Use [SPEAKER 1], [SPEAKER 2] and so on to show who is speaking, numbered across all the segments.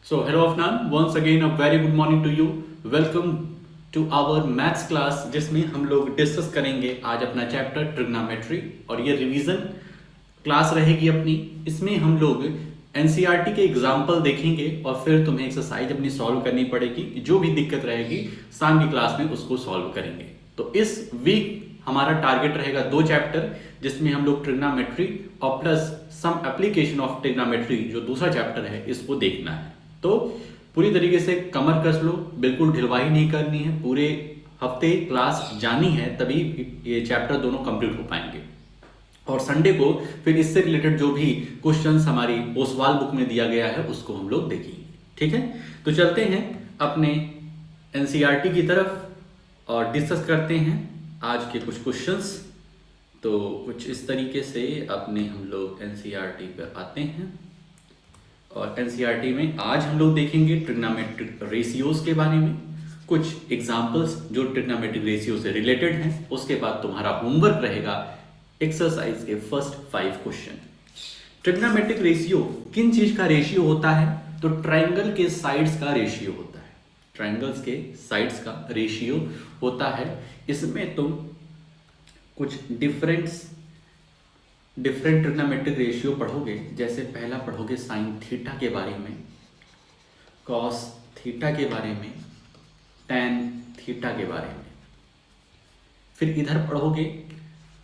[SPEAKER 1] So, hello Afnan, once again a very good morning to you. Welcome to our maths class जिसमें हम लोग discuss करेंगे आज अपना चैप्टर ट्रिग्नोमेट्री और ये रिवीजन क्लास रहेगी अपनी। इसमें हम लोग एनसीईआरटी के एग्जाम्पल देखेंगे और फिर तुम्हें एक्सरसाइज अपनी सॉल्व करनी पड़ेगी। जो भी दिक्कत रहेगी शाम की क्लास में उसको सॉल्व करेंगे। तो इस वीक हमारा टारगेट रहेगा 2 चैप्टर जिसमें हम लोग ट्रिग्नोमेट्री और plus some application of trigonometry जो दूसरा चैप्टर है इसको देखना है। तो पूरी तरीके से कमर कस लो, बिल्कुल ढिलवाई नहीं करनी है, पूरे हफ्ते क्लास जानी है तभी ये चैप्टर दोनों कंप्लीट हो पाएंगे। और संडे को फिर इससे रिलेटेड जो भी क्वेश्चंस हमारी ओसवाल बुक में दिया गया है उसको हम लोग देखेंगे। ठीक है, तो चलते हैं अपने एनसीईआरटी की तरफ और डिस्कस करते हैं आज के कुछ क्वेश्चंस। तो कुछ इस तरीके से अपने हम लोग एनसीईआरटी पे आते हैं और एनसीईआरटी में आज हम लोग देखेंगे ट्रिग्नोमेट्रिक रेशियोज के बारे में, कुछ एग्जांपल्स जो ट्रिग्नोमेट्रिक रेशियो से रिलेटेड हैं। उसके बाद तुम्हारा होमवर्क रहेगा एक्सरसाइज के फर्स्ट 5 क्वेश्चन। ट्रिग्नोमेट्रिक रेशियो किन चीज का रेशियो होता है? तो ट्रायंगल के साइड्स का रेशियो होता है। ट्रायंगल्स के साइड्स का रेशियो होता है। इसमें तुम कुछ डिफरेंट ट्रिग्नोमेट्रिक रेशियो पढ़ोगे। जैसे पहला पढ़ोगे साइन थीटा के बारे में, कॉस थीटा के बारे में, टैन थीटा के बारे में। फिर इधर पढ़ोगे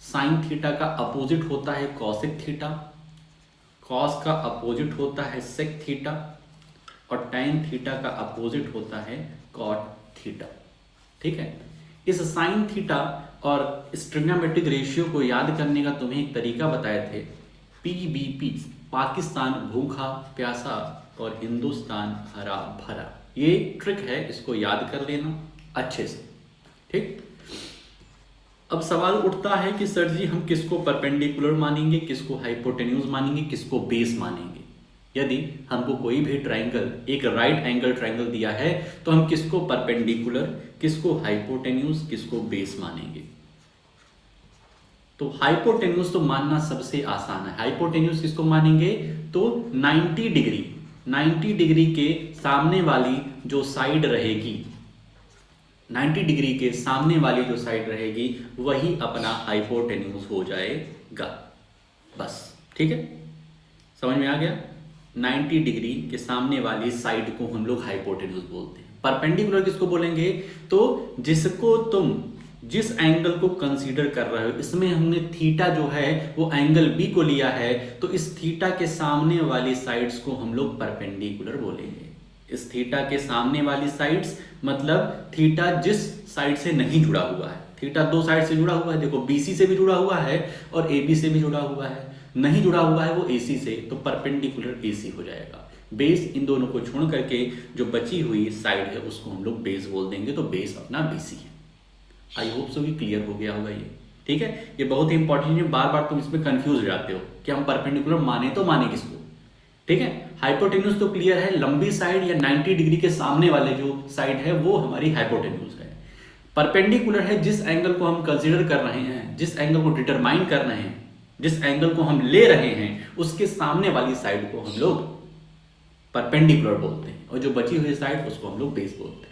[SPEAKER 1] साइन थीटा का अपोजिट होता है कॉसेक थीटा, कॉस का अपोजिट होता है सेक थीटा और टैन थीटा का अपोजिट होता है कॉट थीटा। ठीक है, इस साइन थीटा और इस ट्रिग्नोमेट्रिक रेशियो को याद करने का तुम्हें एक तरीका बताए थे, PBP, पाकिस्तान भूखा प्यासा और हिंदुस्तान हरा भरा। ये ट्रिक है, इसको याद कर लेना अच्छे से। ठीक, अब सवाल उठता है कि सर जी हम किसको परपेंडिकुलर मानेंगे, किसको हाइपोटेन्यूज मानेंगे, किसको बेस मानेंगे। यदि हमको कोई भी ट्रायंगल, एक राइट एंगल ट्रायंगल दिया है तो हम किसको परपेंडिकुलर, किसको हाइपोटेन्यूज, किसको बेस मानेंगे। तो हाइपोटेन्यूज तो मानना सबसे आसान है। हाइपोटेन्यूज किसको मानेंगे? तो 90 डिग्री के सामने वाली जो साइड रहेगी, 90 डिग्री के सामने वाली जो साइड रहेगी वही अपना हाइपोटेन्यूज हो जाएगा। बस ठीक है, समझ में आ गया। 90 डिग्री के सामने वाली साइड को हम लोग हाइपोटेन्यूज बोलते हैं। परपेंडिकुलर किसको बोलेंगे? तो जिसको तुम जिस एंगल को कंसीडर कर रहे हो, इसमें हमने थीटा जो है वो एंगल बी को लिया है, तो इस थीटा के सामने वाली साइड्स को हम लोग परपेंडिकुलर बोलेंगे। इस थीटा के सामने वाली साइड्स मतलब थीटा जिस साइड से नहीं जुड़ा हुआ है। थीटा 2 साइड से जुड़ा हुआ है, देखो BC से भी जुड़ा हुआ है और AB से भी जुड़ा हुआ है। नहीं जुड़ा हुआ है वो AC से, तो परपेंडिकुलर AC हो जाएगा। बेस इन दोनों को छोड़ करके जो बची हुई साइड है उसको हम लोग बेस बोल देंगे, तो बेस अपना BC है। आई होप सो कि क्लियर हो गया होगा ये। ठीक है, ये बहुत ही इंपॉर्टेंट है। बार बार तुम इसमें कंफ्यूज हो जाते हो कि हम परपेंडिकुलर माने तो माने किसको। ठीक है, हाइपोटेन्यूज तो क्लियर है, लंबी साइड या 90 डिग्री के सामने वाले जो साइड है वो हमारी हाइपोटेन्यूज है। परपेंडिकुलर है जिस एंगल को हम कंसीडर कर रहे हैं, जिस एंगल को डिटरमाइन कर रहे हैं, जिस एंगल को हम ले रहे हैं उसके सामने वाली साइड को हम लोग परपेंडिकुलर बोलते हैं और जो बची हुई साइड उसको हम लोग बेस बोलते हैं।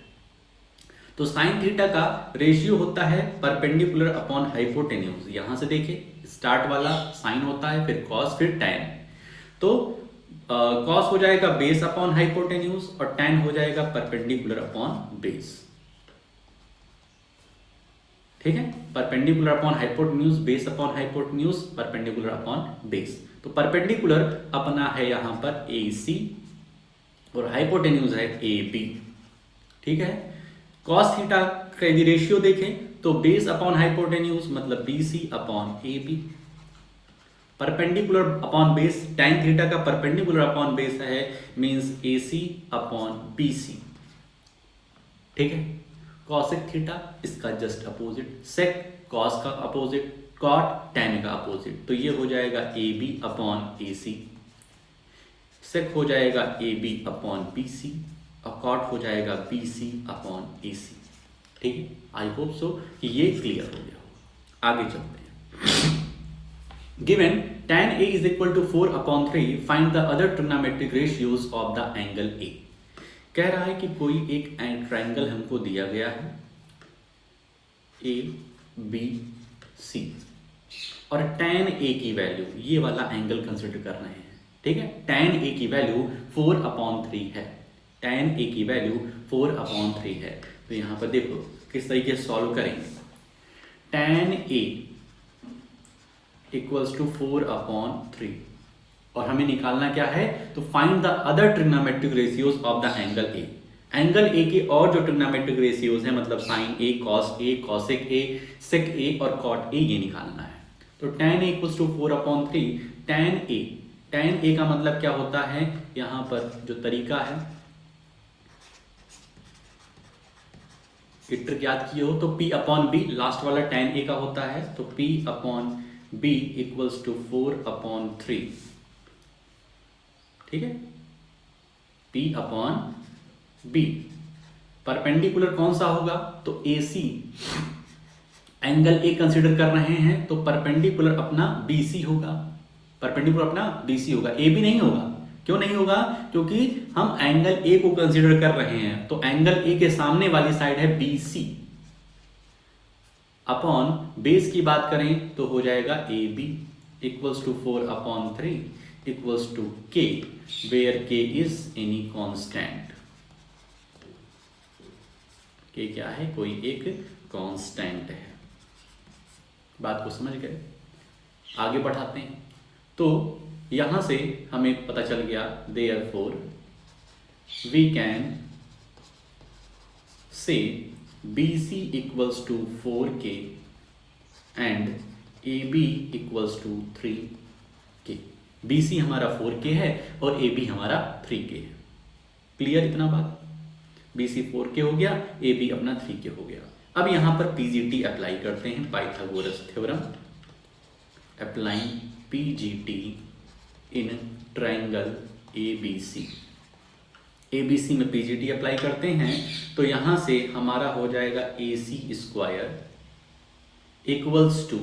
[SPEAKER 1] तो साइन थीटा का रेशियो होता है परपेंडिकुलर अपॉन हाइपोटेन्यूज। यहां से देखे स्टार्ट वाला साइन होता है, फिर कॉस, फिर टैन। तो कॉस हो जाएगा बेस अपॉन हाइपोटेन्यूज और टैन हो जाएगा परपेंडिकुलर अपॉन बेस। ठीक है, perpendicular upon hypotenuse, base upon hypotenuse, perpendicular upon base. तो परपेंडिकुलर अपना है यहां पर AC और हाइपोटेन्यूज है AB। ठीक है, कॉस थीटा का यदि रेशियो देखें तो बेस अपॉन हाइपोटेन्यूज मतलब BC upon AB। Perpendicular upon base, tan theta का परपेंडिकुलर अपॉन बेस है मींस AC अपॉन BC। ठीक है, कॉसेक थीटा इसका जस्ट अपोजिट, सेक कॉस का अपोजिट, कॉट टैन का अपोजिट। तो ये हो जाएगा AB अपॉन AC, सेक हो जाएगा AB अपॉन BC और कॉट हो जाएगा BC अपॉन AC। ठीक है, आई होप सो कि ये क्लियर हो गया हो। आगे चलते हैं। Given tan A is equal to 4/3, find the other trigonometric ratios of the angle A। कह रहा है कि कोई एक ट्रायंगल हमको दिया गया है ए बी सी और tan A की वैल्यू, ये वाला एंगल कंसिडर कर रहे हैं, ठीक है। tan A की वैल्यू 4/3 है, tan A की वैल्यू 4/3 है। तो यहाँ पर देखो किस तरीके से सॉल्व करेंगे। tan A इक्वल्स टू 4/3 और हमें निकालना क्या है, तो find the other trigonometric ratios of the angle A. Angle A के और जो ट्रिग्नोमेट्रिक रेशियोज हैं, मतलब साइन ए, कॉसेक ए, सेक ए और कॉट ए, ये निकालना है। तो tan A equals to 4/3, tan A का मतलब क्या होता है, यहां पर जो तरीका है, इटर ज्ञात किए हो तो P/B, लास्ट वाला tan A का होता है, तो P/B इक्वल्स टू 4/3, ठीक है। P/B परपेंडिकुलर कौन सा होगा, तो AC, एंगल ए कंसिडर कर रहे हैं तो परपेंडिकुलर अपना BC होगा, परपेंडिकुलर अपना BC होगा, ए भी नहीं होगा। क्यों नहीं होगा, क्योंकि हम एंगल ए को कंसिडर कर रहे हैं, तो एंगल ए के सामने वाली साइड है BC। अपॉन बेस की बात करें तो हो जाएगा AB equals to 4/3 equals to K, where K is any constant. K क्या है, कोई एक कांस्टेंट है। बात को समझ गए, आगे बढ़ाते हैं। तो यहां से हमें पता चल गया, therefore we can say BC equals to 4K and AB equals to 3K। BC हमारा 4K है और AB हमारा 3K है। क्लियर इतना बात, BC 4K हो गया, AB अपना 3K हो गया। अब यहां पर PGT अप्लाई करते हैं, Pythagoras theorem, applying PGT in triangle ABC। ABC में PGT अप्लाई करते हैं तो यहां से हमारा हो जाएगा AC square equals to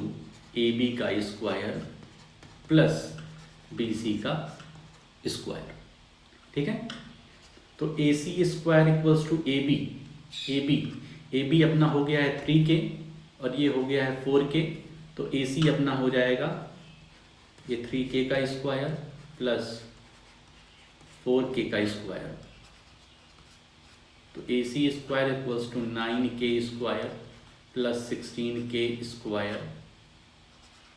[SPEAKER 1] AB का स्क्वायर प्लस BC का स्क्वायर, ठीक है। तो AC square equals to AB अपना हो गया है 3K और ये हो गया है 4K, तो AC अपना हो जाएगा ये 3K का स्क्वायर प्लस 4K का स्क्वायर, तो AC square equals to 9K square plus 16K square,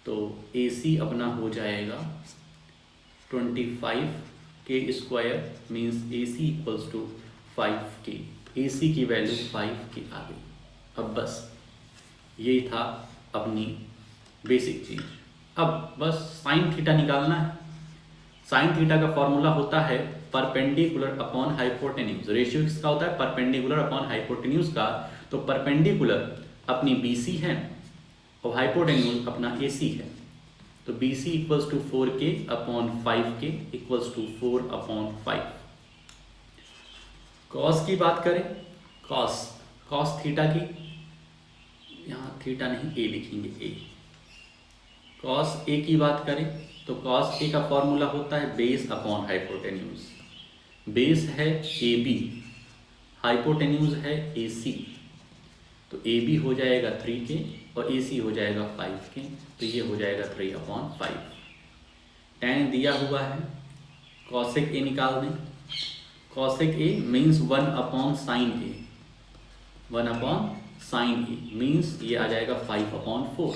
[SPEAKER 1] तो AC अपना हो जाएगा 25K square, means AC equals to 5K। AC की वैल्यू 5K आ गई। अब बस यही था अपनी बेसिक चीज। अब बस साइन थीटा निकालना है। साइन थीटा का फॉर्मूला होता है परपेंडिकुलर अपॉन हाइपोटेन्यूज। रेशियो किसका होता है, परपेंडिकुलर अपॉन हाइपोटेन्यूज का। तो परपेंडिकुलर अपनी BC है और हाइपोटेन्यूज अपना AC है। तो BC equals to 4K upon 5K equals to 4/5। Cos की बात करें, कॉस थीटा की, यहाँ थीटा नहीं A लिखेंगे, A। कॉस A की बात करें तो कॉस A का फॉर्मूला होता है बेस अपॉन हाइपोटेन्यूज। बेस है AB, हाइपोटेन्यूज है AC, तो AB हो जाएगा 3K और AC हो जाएगा 5K, तो ये हो जाएगा 3/5। tan दिया हुआ है, कॉसेक A निकाल दें। Cosec A means 1/sin A, 1/sin A means ये आ जाएगा 5/4।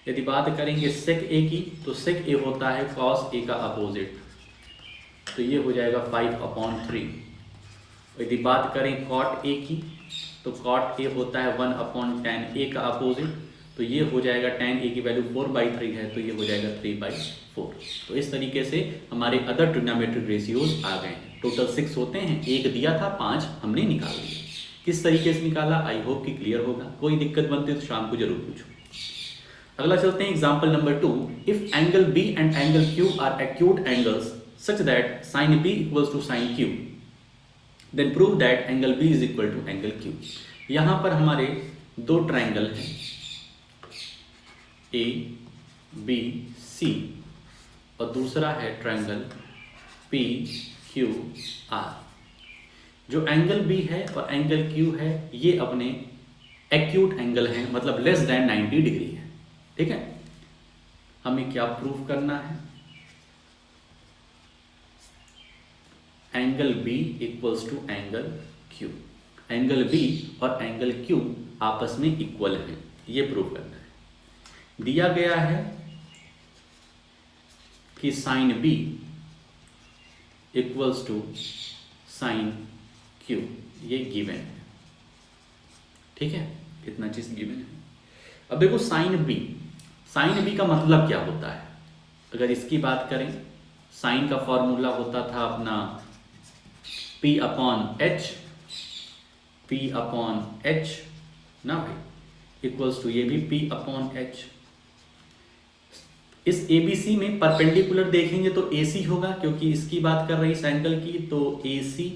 [SPEAKER 1] यदि बात करेंगे सेक A की, तो सेक A होता है कॉस A का अपोजिट, तो ये हो जाएगा 5/3। यदि बात करें कॉट A की, तो कॉट A होता है 1/tan A का अपोजिट, तो ये हो जाएगा tan A की वैल्यू 4/3 है, तो ये हो जाएगा 3/4। तो इस तरीके से हमारे अदर ट्रिग्नोमेट्रिक रेशियोज आ गए हैं। टोटल 6 होते हैं, एक दिया था, 5 हमने निकाल दिए। किस तरीके से निकाला, आई होप कि क्लियर होगा। कोई दिक्कत बनती है तो शाम को जरूर पूछो। अगला चलते हैं example number 2। If angle B and angle Q are acute angles such that sin B equals to sin Q, then prove that angle B is equal to angle Q। यहाँ पर हमारे दो ट्राइंगल हैं ABC और दूसरा है triangle PQR। जो angle B है और एंगल क्यू है ये अपने एक्यूट एंगल हैं, मतलब लेस देन 90 डिग्री है। ठीक है, हमें क्या प्रूव करना है? Angle B equals to angle Q, angle B और एंगल क्यू आपस में इक्वल है, ये प्रूव करना है। दिया गया है कि sine B equals to sine Q, ये गिवन है। ठीक है, इतना चीज गिवन है। अब देखो साइन बी का मतलब क्या होता है? अगर इसकी बात करें, साइन का फॉर्मूला होता था अपना P अपॉन एच ना भाई, इक्वल्स टू ये भी P अपॉन एच। इस ABC में परपेंडिकुलर देखेंगे तो AC होगा, क्योंकि इसकी बात कर रही इस एंगल की, तो AC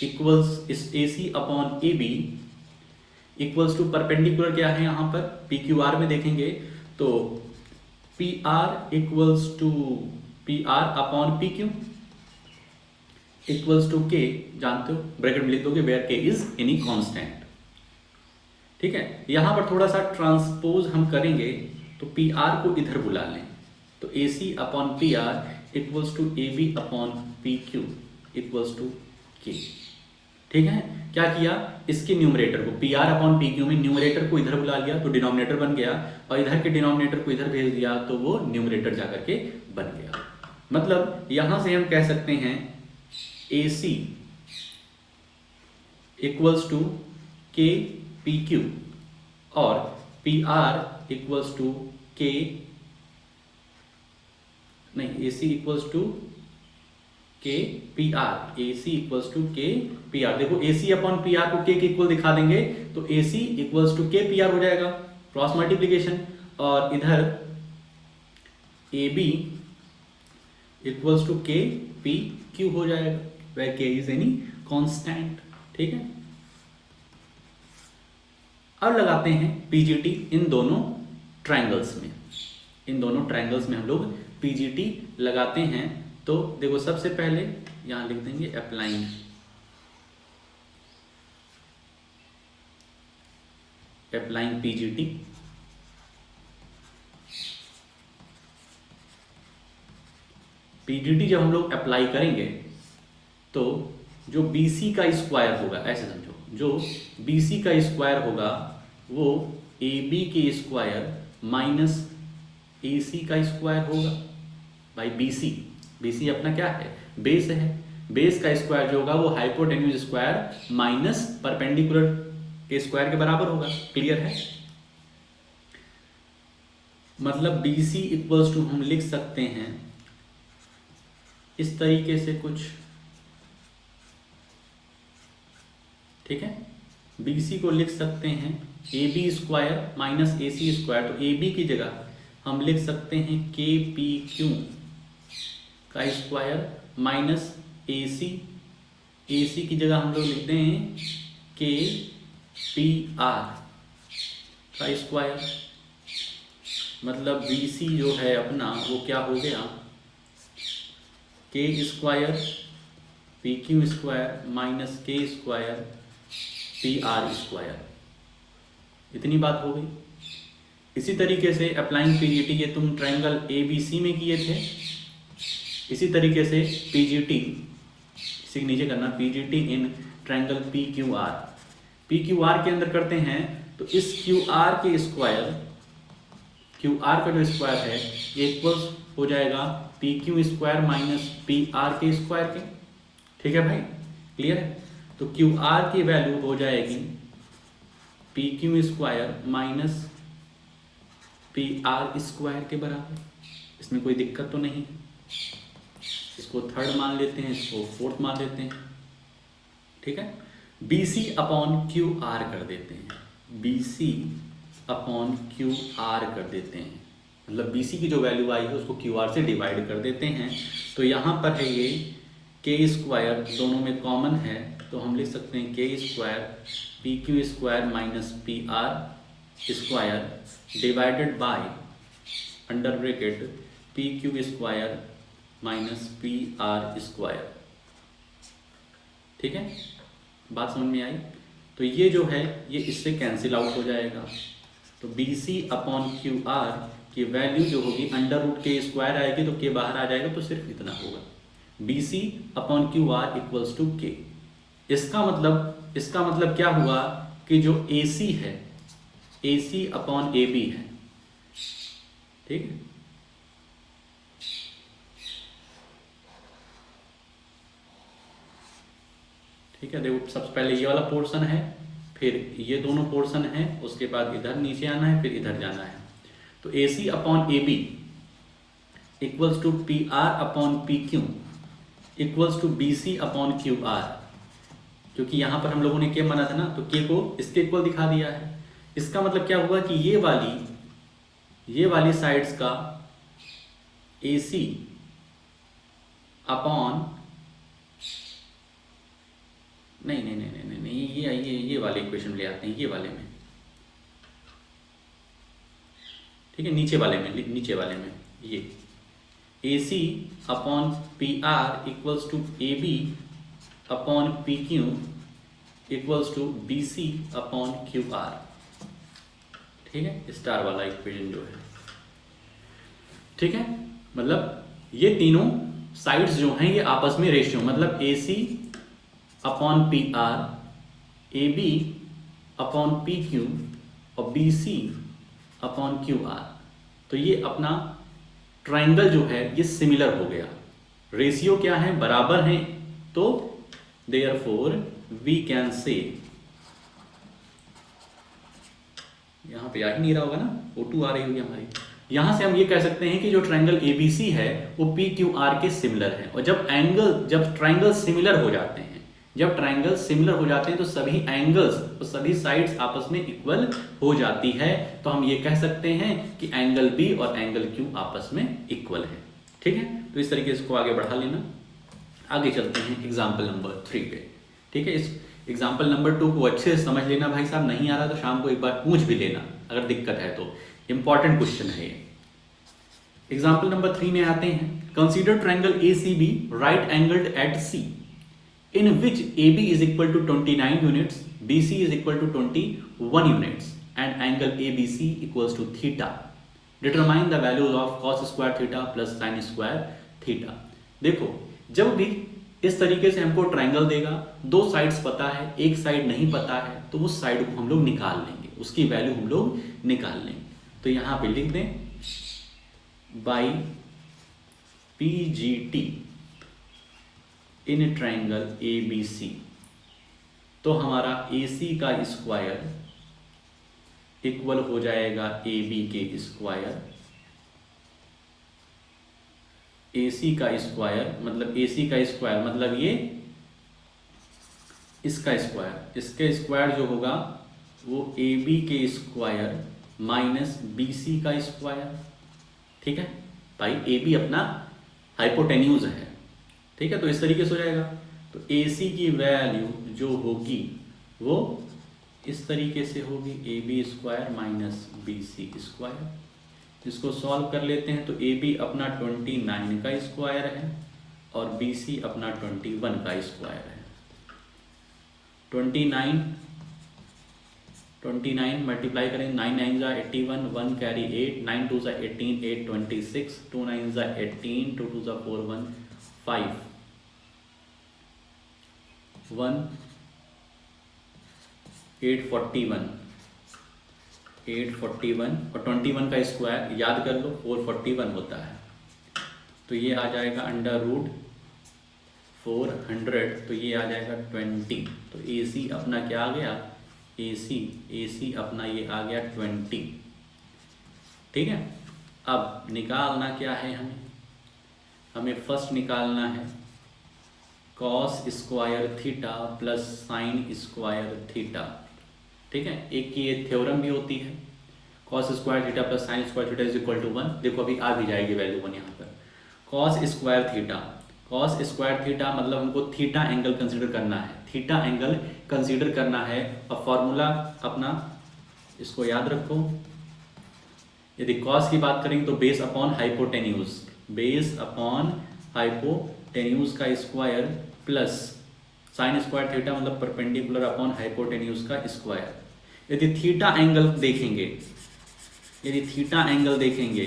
[SPEAKER 1] equals is AC upon AB equals to perpendicular क्या है यहाँ पर PQR में देखेंगे तो PR equals to PR upon PQ equals to K, जानते हो, ब्रैकेट में लिख दोगे where K is any constant. ठीक है, यहां पर थोड़ा सा ट्रांसपोज हम करेंगे तो PR को इधर बुला लें, तो AC upon PR equals to AB upon PQ equals to K। ठीक है, क्या किया, इसके न्यूमरेटर को PR अपॉन PQ में न्यूमरेटर को इधर बुला लिया तो डिनोमिनेटर बन गया, और इधर के डिनोमिनेटर को इधर भेज दिया तो वो न्यूमरेटर जाकर के बन गया। मतलब यहां से हम कह सकते हैं AC equals to K PQ और PR इक्वल्स टू K, नहीं, AC equals to K PR, AC equals to K PR। देखो AC अपॉन PR को K के इक्वल दिखा देंगे तो AC equals to K PR हो जाएगा, क्रॉस मल्टीप्लीकेशन, और इधर AB equals to K PQ हो जाएगा, where K is any constant। ठीक है, अब लगाते हैं PGT इन दोनों ट्रायंगल्स में, इन दोनों ट्रायंगल्स में हम लोग PGT लगाते हैं। तो देखो सबसे पहले यहां लिख देंगे अप्लाइंग PGT। PGT जब हम लोग अप्लाई करेंगे तो जो BC का स्क्वायर होगा, ऐसे समझो, जो BC का स्क्वायर होगा वो AB के स्क्वायर माइनस AC का स्क्वायर होगा। भाई BC अपना क्या है, बेस है, बेस का स्क्वायर जो होगा वो हाइपोटेन्यूज स्क्वायर माइनस परपेंडिकुलर के स्क्वायर के बराबर होगा। क्लियर है? मतलब BC इक्वल्स टू हम लिख सकते हैं इस तरीके से कुछ। ठीक है, BC को लिख सकते हैं AB square minus AC square, तो AB की जगह हम लिख सकते हैं KPQ का स्क्वायर माइनस AC की जगह हम लोग लिखते हैं KPR का स्क्वायर। मतलब BC जो है अपना वो क्या हो गया, K square PQ square minus K square PR square. इतनी बात हो गई। इसी तरीके से अप्लाइंग PGT, ये तुम ट्रायंगल ABC में किए थे, इसी तरीके से PGT, इसी के नीचे करना PGT इन ट्रायंगल PQR के अंदर करते हैं तो इस QR के स्क्वायर, QR का जो स्क्वायर है ये इक्वल्स हो जाएगा PQ स्क्वायर माइनस PR के स्क्वायर के। ठीक है भाई, क्लियर है? तो QR की वैल्यू हो जाएगी PQ square minus PR square के बराबर। इसमें कोई दिक्कत तो नहीं, इसको थर्ड मान लेते हैं, इसको फोर्थ मान लेते हैं। ठीक है, BC अपॉन QR कर देते हैं, BC अपॉन QR कर देते हैं, मतलब BC की जो वैल्यू आई है उसको QR से डिवाइड कर देते हैं। तो यहाँ पर है ये K स्क्वायर, दोनों में कॉमन है तो हम लिख सकते हैं K square PQ square minus PR square divided by under bracket PQ square minus PR square. ठीक है, बात समझ में आई? तो ये जो है ये इससे कैंसिल आउट हो जाएगा। तो B C upon Q R की वैल्यू जो होगी अंडर रूट के स्क्वायर आएगी, तो के बाहर आ जाएगा, तो सिर्फ इतना होगा, B C upon Q R equals to K. इसका मतलब क्या हुआ कि जो ए सी है, ए सी अपॉन ए बी है, ठीक है। ठीक है, देखो सबसे पहले ये वाला पोर्शन है, फिर ये दोनों पोर्शन है, उसके बाद इधर नीचे आना है, फिर इधर जाना है। तो A C upon A B equals to P R upon P Q equals to B C upon Q R, क्योंकि यहां पर हम लोगों ने क्या माना था ना, तो के को इसके इक्वल दिखा दिया है। इसका मतलब क्या हुआ कि ये वाली साइड्स का ए सी अपॉन नहीं, ये वाले इक्वेशन ले आते हैं, ये वाले में, ठीक है, नीचे वाले में ये A C upon P R equals to A B upon P Q equals to B C upon Q R, ठीक है, स्टार वाला इक्वेशन जो है, ठीक है। मतलब ये तीनों साइड्स जो हैं ये आपस में रेशियो, मतलब A C upon P R, A B upon P Q और B C upon Q R, तो ये अपना ट्राइंगल जो है ये सिमिलर हो गया, रेशियो क्या है, बराबर हैं, तो देयरफॉर वी कैन से, यहां पे आ ही नहीं रहा होगा ना, O2 आ रही होगी हमारी, यहां से हम ये कह सकते हैं कि जो ट्राइंगल ABC है वो PQR के सिमिलर है। और जब ट्राइंगल सिमिलर हो जाते हैं, तो सभी एंगल्स और सभी साइड्स आपस में इक्वल हो जाती है, तो हम ये कह सकते हैं कि एंगल B और एंगल Q आपस में इक्वल है, ठीक है। तो इस तरीके से इसको आगे बढ़ा लेना। आगे चलते हैं एग्जाम्पल नंबर 3 पे, ठीक है। इस एग्जाम्पल नंबर 2 को अच्छे से समझ लेना भाई साहब, नहीं आ रहा तो शाम को एक बार पूछ भी लेना अगर दिक्कत है तो, इंपॉर्टेंट क्वेश्चन है ये। एग्जाम्पल नंबर 3 में आते हैं, consider triangle ACB right angled eight C in which AB is equal to 29 units, BC is equal to 21 units and angle ABC equals to theta. Determine the values of cos square theta plus sin square theta. देखो जब भी इस तरीके से हमको triangle देगा, दो sides पता है, एक साइड नहीं पता है, तो उस साइड को हम लोग निकाल लेंगे, उसकी वैल्यू हम लोग निकाल लेंगे। तो यहां पे लिख दें by PGT in triangle ABC, तो हमारा AC का स्क्वायर इक्वल हो जाएगा AB के स्क्वायर, AC का स्क्वायर मतलब ये इसका स्क्वायर, इसके स्क्वायर जो होगा वो AB के स्क्वायर माइनस BC का स्क्वायर, ठीक है भाई। AB अपना हाइपोटेन्यूज है, ठीक है, तो इस तरीके से हो जाएगा। तो AC की वैल्यू जो होगी वो इस तरीके से होगी, AB square minus BC square. इसको सॉल्व कर लेते हैं, तो AB अपना 29 का स्क्वायर है और BC अपना 21 का स्क्वायर है। 29 मल्टीप्लाई करें, 9 9 जा 81, 1 कैरी 8, 9 2 जा 18, 8 26, 2 9 जा 18, 2 2 जा 4 1 5 1 841 और 21 का स्क्वायर याद कर लो 441 होता है, तो ये आ जाएगा अंडर रूट 400, तो ये आ जाएगा 20। तो AC अपना क्या आ गया, AC अपना ये आ गया 20, ठीक है। अब निकालना क्या है, हमें फर्स्ट निकालना है cos square theta plus sine square theta, ठीक है। एक की ये थ्योरम भी होती है, cos square theta plus sine square theta is equal to 1। देखो अभी आ भी जाएगी वैल्यू 1 यहाँ पर। कॉस स्क्वायर थीटा मतलब हमको थीटा एंगल कंसीडर करना है, और फॉर्मूला अपना इसको याद रखो। यदि कॉस की बात करेंगे तो बेस अपॉन हाइपोटेन्यूज का square plus sine square theta मतलब परपेंडिकुलर अपॉन हाइपोटेन्यूज का स्क्वायर। यदि थीटा एंगल देखेंगे, यदि थीटा एंगल देखेंगे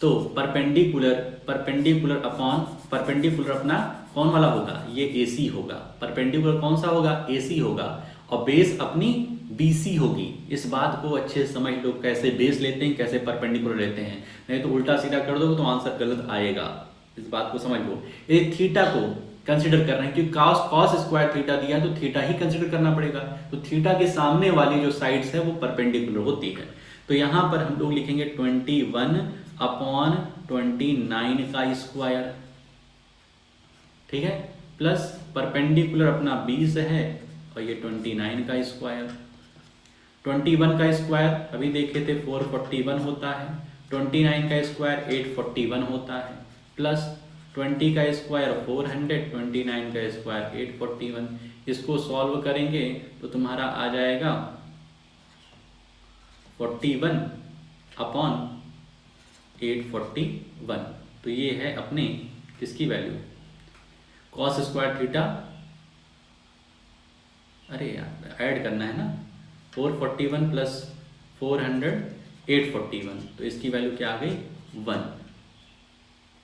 [SPEAKER 1] तो परपेंडिकुलर अपॉन परपेंडिकुलर अपना कौन वाला होगा, ये AC होगा। परपेंडिकुलर कौन सा होगा, AC होगा। और बेस अपनी BC होगी। इस बात को अच्छे से समझ लो, कैसे बेस लेते हैं, कैसे परपेंडिकुलर लेते हैं, नहीं तो उल्टा सीधा कर दोगे तो आंसर गलत आएगा। इस बात को समझ लो। ये थीटा को कंसिडर कर रहे हैं क्योंकि cos स्क्वायर थीटा दिया है तो थीटा ही कंसिडर करना पड़ेगा। तो थीटा के सामने वाली जो साइड्स है वो परपेंडिकुलर होती है। तो यहाँ पर हम लोग लिखेंगे 21/29 का स्क्वायर, ठीक है, प्लस परपेंडिकुलर अपना 20 है और ये 29 का स्क्वायर। 21 का स्क्वायर अभी देखे थे 441 होता है, 29 का स्क्वायर 841 होता है, प्लस 20 का स्क्वायर 400, 29 का स्क्वायर 841। इसको सॉल्व करेंगे तो तुम्हारा आ जाएगा 41/841। तो ये है अपने किसकी वैल्यू, कॉस स्क्वायर थीटा, अरे यार ऐड करना है ना, 441 प्लस 400 841, तो इसकी वैल्यू क्या आ गई 1,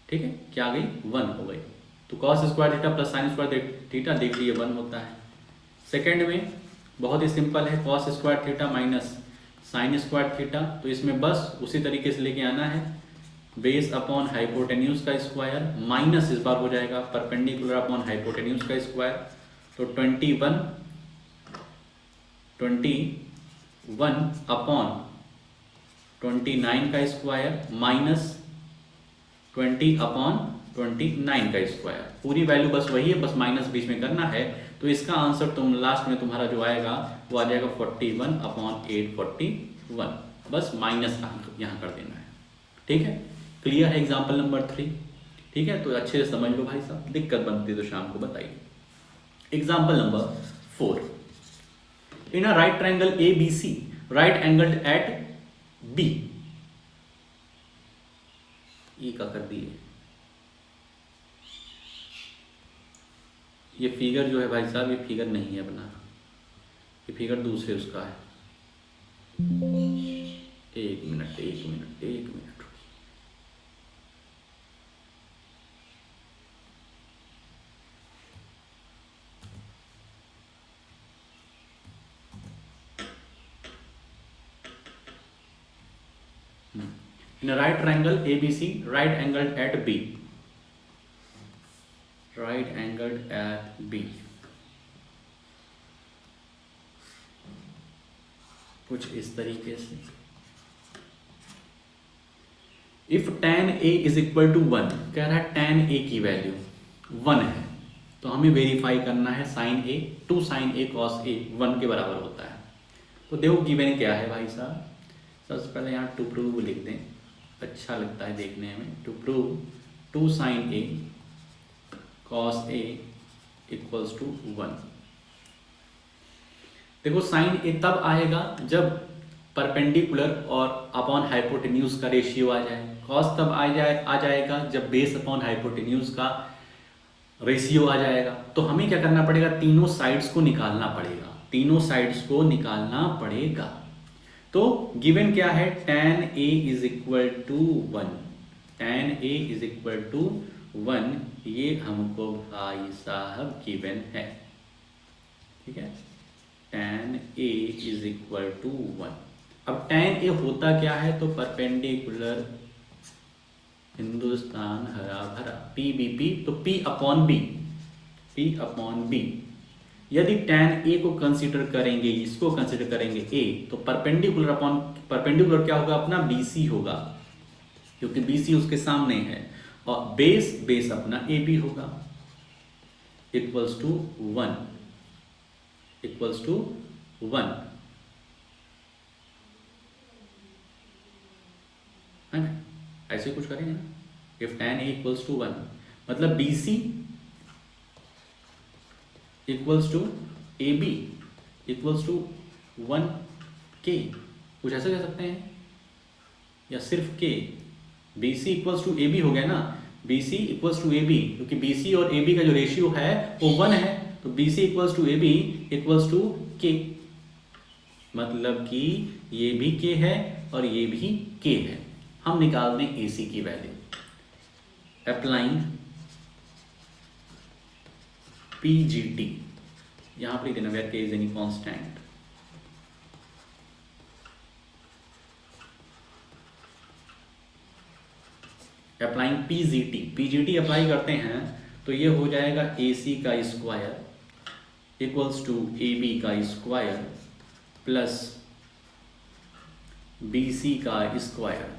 [SPEAKER 1] ठीक है, क्या आ गई 1 हो गई। तो cos square theta plus sine square theta देख लीजिए 1 होता है। सेकेंड में बहुत ही सिंपल है, cos square theta minus sign square theta, तो इसमें बस उसी तरीके से लेके आना है, बेस अपॉन हाइपोटेन्यूज का स्क्वायर माइनस इस बार हो जाएगा परपेंडिकुलर अपॉन हाइपोटेन्यूज का स्क्वायर। तो 21 अपॉन 29 का स्क्वायर माइनस 20 अपॉन 29 का स्क्वायर, पूरी वैल्यू बस वही है, बस माइनस बीच में करना है। तो इसका आंसर तुम लास्ट में तुम्हारा जो आएगा वो आ जाएगा 41/841, बस माइनस यहाँ कर देना है, ठीक है। क्लियर है एग्जाम्पल नंबर 3, ठीक है। तो अच्छे से समझ लो भाई साहब, दिक्कत बनती है तो शाम को बताइए। Example number 4, in a right triangle ABC, right angled eight B, ये क्या कर दिए, ये फिगर जो है भाई साहब, ये फिगर नहीं है अपना, ये फिगर दूसरे उसका है। एक minute in a right triangle ABC, right angled at B, right angled at B, कुछ इस तरीके से। If tan A is equal to 1, कह रहा है tan A की वैल्यू 1 है, तो हमें वेरीफाई करना है sin A, 2 sin A cos A 1 के बराबर होता है। तो देखो गिवन क्या है भाई साहब, सबसे पहले यहाँ टू प्रूव लिख दें, अच्छा लगता है देखने में। To prove 2 sin A cos A equals to 1। देखो sin A तब आएगा जब परपेंडिकुलर और अपॉन हाइपोटेन्यूज का रेशियो आ जाए, cos तब आ जाएगा जब बेस अपॉन हाइपोटेन्यूज का रेशियो आ जाएगा। तो हमें क्या करना पड़ेगा, तीनों साइड्स को निकालना पड़ेगा, तीनों साइड्स को निकालना पड़ेगा। तो गिवन क्या है, tan A is equal to 1, tan A is equal to 1, ये हमको भाई साहब गिवन है, ठीक है। tan A is equal to 1। अब tan A होता क्या है, तो परपेंडिकुलर हिंदुस्तान हरा भरा PBP, तो P अपॉन B। यदि tan A को कंसीडर करेंगे, इसको कंसीडर करेंगे A, तो परपेंडिकुलर क्या होगा अपना BC होगा, क्योंकि BC उसके सामने है, और बेस अपना AB होगा, इक्वल्स टू 1 है ना, ऐसे कुछ करेंगे ना। If tan A equals to 1 मतलब BC equals to AB equals to 1K, कुछ ऐसा कह सकते हैं, या सिर्फ K। BC equals to AB हो गया ना, BC इक्वल्स टू AB, क्योंकि BC और AB का जो रेशियो है वो 1 है, तो तो B C equals to A B equals to K, मतलब कि ये भी के है और ये भी के है। हम निकाल दें ए सी की value. Applying P G T, यहां पर देना where K is any constant, applying PGT, PGT apply करते हैं तो ये हो जाएगा ए सी का square equals to A B का स्क्वायर प्लस बी सी का स्क्वायर।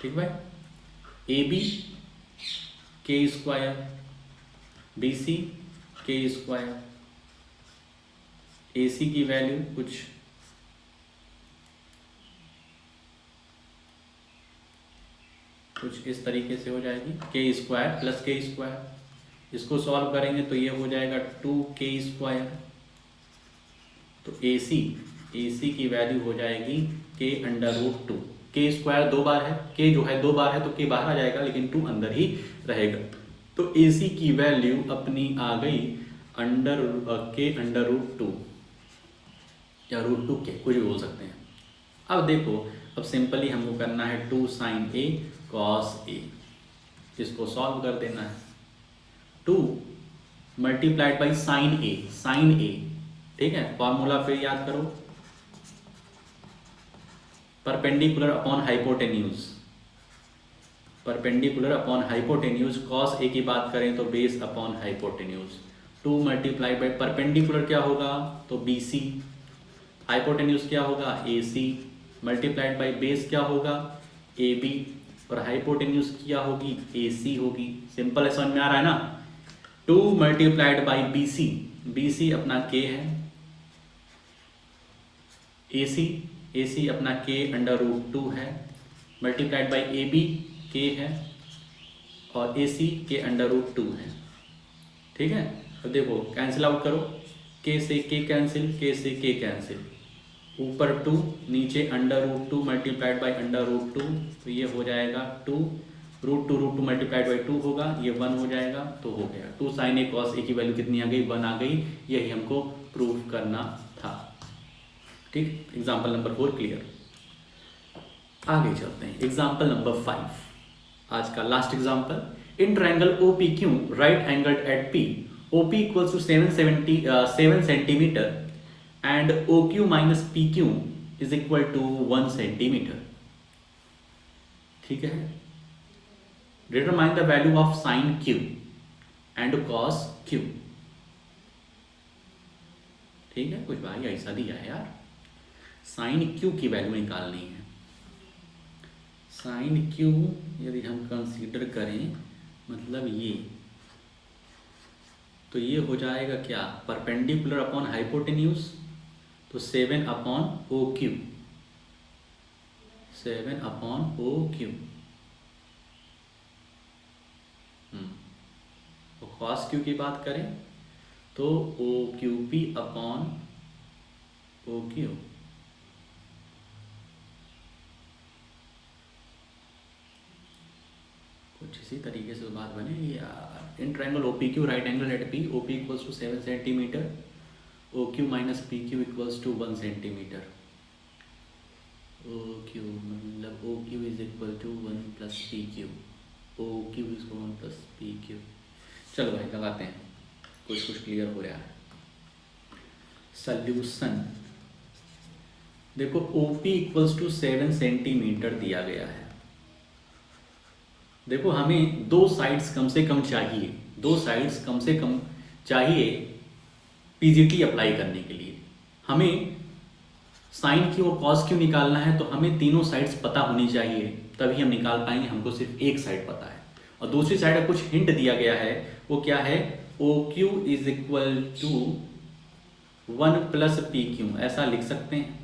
[SPEAKER 1] ठीक भाई, ए बी के स्क्वायर, बी सी के स्क्वायर, ए सी की वैल्यू कुछ इस तरीके से हो जाएगी, के स्क्वायर प्लस के स्क्वायर। इसको सॉल्व करेंगे तो ये हो जाएगा 2k स्क्वायर। तो ए सी की वैल्यू हो जाएगी के अंडर रूट 2। के स्क्वायर 2 बार है, के जो है 2 बार है तो के बाहर आ जाएगा, लेकिन 2 अंदर ही रहेगा। तो ए सी की वैल्यू अपनी आ गई के अंडर रूट 2 या रूट 2 के, कुछ भी बोल सकते हैं। अब देखो, अब सिंपली हमको करना है 2 साइन ए कॉस ए, इसको सॉल्व कर देना है। 2 मल्टीप्लाइड बाई साइन ए, ठीक है। फॉर्मूला फिर याद करो, perpendicular upon hypotenuse, perpendicular upon hypotenuse. Cos A की बात करें तो base upon hypotenuse. 2 multiplied by perpendicular क्या होगा तो बी सी, हाइपोटेन्यूज क्या होगा A C, multiplied by base क्या होगा ए बी, और हाइपोटेन्यूज क्या होगी ए सी होगी। सिंपल है, समझ में आ रहा है ना। 2 मल्टीप्लाइड बाई बी सी अपना के है, ए सी अपना के अंडर रूट 2 है, मल्टीप्लाइड बाई ए बी के है, और ए सी के अंडर रूट 2 है। ठीक है, अब देखो कैंसिल आउट करो, के से के कैंसिल, के से के कैंसिल, ऊपर 2 नीचे under root 2 multiplied by under root 2, तो ये हो जाएगा 2 रूट 2 मल्टीप्लाइड बाई 2 होगा, ये 1 हो जाएगा, तो हो गया 2 साइन ए कॉस ए की वैल्यू कितनी आ गई 1 आ गई। यही हमको प्रूफ करना था। ठीक, एग्जाम्पल नंबर 4 क्लियर। आगे चलते हैं, एग्जाम्पल नंबर 5, आज का last example. In triangle O P Q right angled at P, O P equals to 7 centimetre and OQ minus PQ is equal to 1 centimeter। ठीक है, determine the value of sin Q and cos Q। ठीक है, कुछ भाई ऐसा दिया है यार, sin Q की वैल्यू निकालनी है। sin Q यदि हम कंसीडर करें, मतलब ये, तो ये हो जाएगा क्या, परपेंडिकुलर अपॉन हाइपोटेन्यूज, तो 7 upon O Q, 7 upon O Q. तो कॉस क्यू की बात करें तो O Q P upon O Q. कुछ इसी तरीके से बात बने यार। In triangle O P Q right angle at P, O P equals to 7 centimetre, O Q minus P Q equals to 1 centimetre. O Q मतलब O Q is equal to 1 plus P Q, O Q is 1 plus P Q. चलो भाई लगाते हैं, कुछ clear हो रहा है। Solution देखो, O P equals to 7 centimetre दिया गया है। देखो हमें 2 साइड्स कम से कम चाहिए, 2 साइड्स कम से कम चाहिए पीजीटी अप्लाई करने के लिए। हमें साइन क्यू और कॉस क्यू निकालना है, तो हमें तीनों साइड्स पता होनी चाहिए, तभी हम निकाल पाएंगे। हमको सिर्फ एक साइड पता है, और दूसरी साइड का कुछ हिंट दिया गया है, वो क्या है, O Q is equal to 1 plus P Q, ऐसा लिख सकते हैं,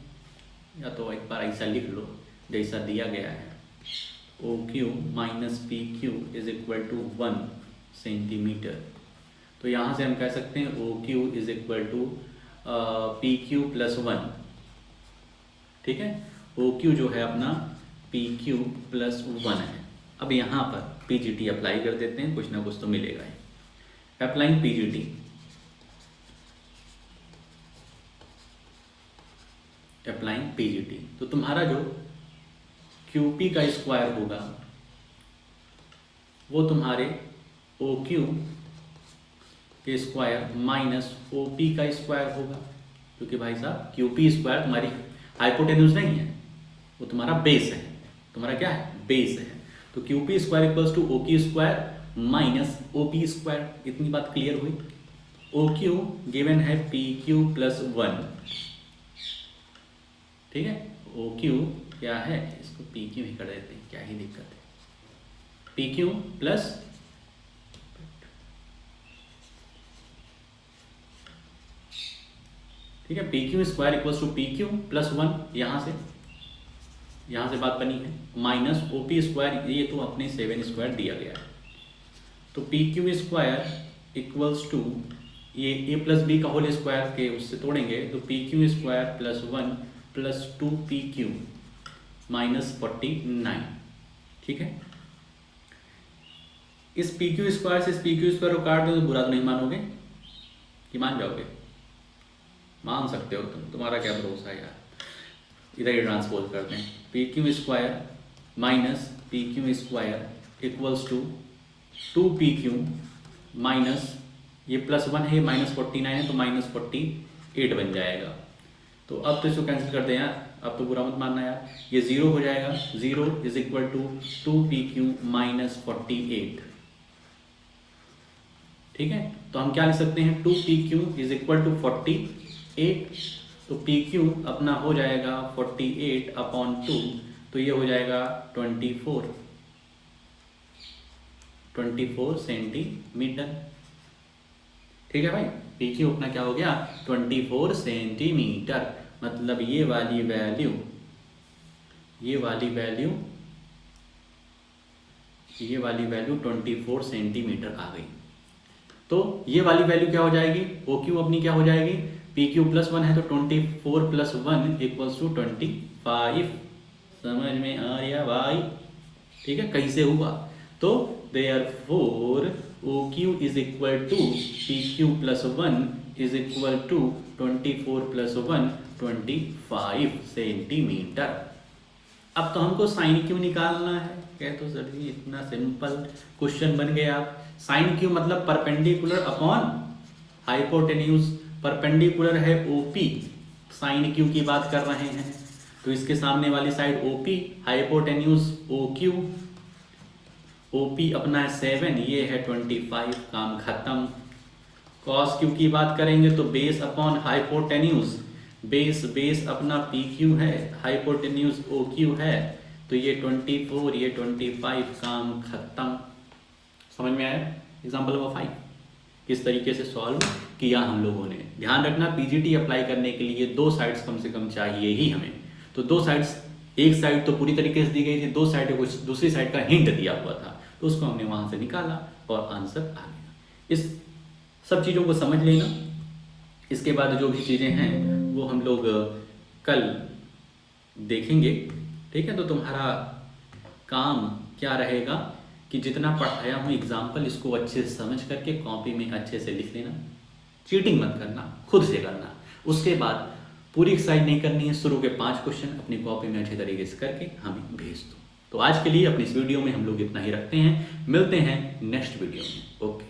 [SPEAKER 1] या तो एक बार ऐसा लिख लो जैसा दिया गया है, O Q minus P Q is equal to 1 centimetre. तो यहाँ से हम कह सकते हैं O Q is equal to P Q plus 1। ठीक है, ओ क्यू जो है अपना पी क्यू प्लस 1 है। अब यहाँ पर पी जी टी अप्लाई कर देते हैं, कुछ ना कुछ तो मिलेगा ही। Applying P G T, applying PGT. तो तुम्हारा जो क्यूपी का स्क्वायर होगा वो तुम्हारे ओक्यू के स्क्वायर माइनस ओपी का स्क्वायर होगा, क्योंकि भाई साहब क्यूपी स्क्वायर तुम्हारी हाइपोटेन्यूज नहीं है, वो तुम्हारा बेस है। तुम्हारा क्या है? बेस है। तो QP square equals to OQ square minus OP square. इतनी बात क्लियर हुई। ओक्यू गिवन है पी क्यू प्लस 1, ठीक है। ओक्यू क्या है, इसको पी क्यू ही कर देते हैं, क्या ही दिक्कत है। पी क्यू प्लस ठीक है, P Q square equals to P Q plus 1, यहाँ से बात बनी है, माइनस ओ पी स्क्वायर, ये तो अपने 7 स्क्वायर दिया गया है। तो P Q square equals to ये ए प्लस बी का होल स्क्वायर के उससे तोड़ेंगे तो P Q square plus 1 plus 2 P Q minus 49, ठीक है। इस पी क्यू स्क्वायर से इस पी क्यू स्क्वायर को काट दो तो बुरा तो नहीं मानोगे कि मान जाओगे? मान सकते हो तुम, तुम्हारा क्या भरोसा है यार। इधर ही ट्रांसपोज करते हैं, P Q square minus P Q square equals to 2 P Q minus ये प्लस 1 है, माइनस 49 है तो माइनस 48 बन जाएगा। तो अब तो इसको कैंसिल कर दें यार, अब तो बुरा मत मानना यार, ये 0 हो जाएगा। 0 is equal to 2 P Q minus 48, ठीक है। तो हम क्या लिख सकते हैं, 2 P Q is equal to 48। तो पी क्यू अपना हो जाएगा 48 अपॉन 2, तो ये हो जाएगा 24 सेंटीमीटर, ठीक है भाई। पी क्यू अपना क्या हो गया, 24 सेंटीमीटर। मतलब ये वाली वैल्यू 24 सेंटीमीटर आ गई। तो ये वाली वैल्यू क्या हो जाएगी, ओ क्यू अपनी क्या हो जाएगी, पी क्यू प्लस 1 है तो 24 प्लस 1 इक्वल्स टू 25। समझ में आ रहा भाई, ठीक है। कहीं से हुआ तो therefore O Q is equal to P Q plus 1 is equal to 24 plus 1 25 centimetre. अब तो हमको साइन क्यू निकालना है। कह तो सर जी इतना सिंपल क्वेश्चन बन गया। साइन क्यू मतलब परपेंडिकुलर अपॉन हाइपोटेन्यूज। परपेंडिकुलर है ओपी, साइन क्यू की बात कर रहे हैं तो इसके सामने वाली side OP, hypotenuse O Q. OP अपना है 7, ये है 25, काम खत्म। कॉस क्यू की बात करेंगे तो बेस अपॉन हाइपोटेन्यूज, बेस अपना पी क्यू है, हाइपोटेन्यूज ओ क्यू है, तो ये 24 ये 25, काम खत्म। समझ में आया? एग्जाम्पल नंबर 5 किस तरीके से सॉल्व किया हम लोगों ने। ध्यान रखना पीजीटी अप्लाई करने के लिए 2 साइड्स कम से कम चाहिए ही हमें। तो 2 साइड्स, एक साइड तो पूरी तरीके से दी गई थी, 2 साइड को दूसरी साइड का हिंट दिया हुआ था, तो उसको हमने वहां से निकाला और आंसर आ गया। इस सब चीज़ों को समझ लेना। इसके बाद जो भी चीज़ें हैं वो हम लोग कल देखेंगे, ठीक है। तो तुम्हारा काम क्या रहेगा कि जितना पढ़ाया हूँ एग्जाम्पल, इसको अच्छे से समझ करके कॉपी में अच्छे से लिख लेना। चीटिंग मत करना, खुद से करना। उसके बाद पूरी एक्सरसाइज नहीं करनी है, शुरू के 5 क्वेश्चन अपनी कॉपी में अच्छे तरीके से करके हमें भेज दो। तो आज के लिए अपनी इस वीडियो में हम लोग इतना ही रखते हैं, मिलते हैं नेक्स्ट वीडियो में। ओके।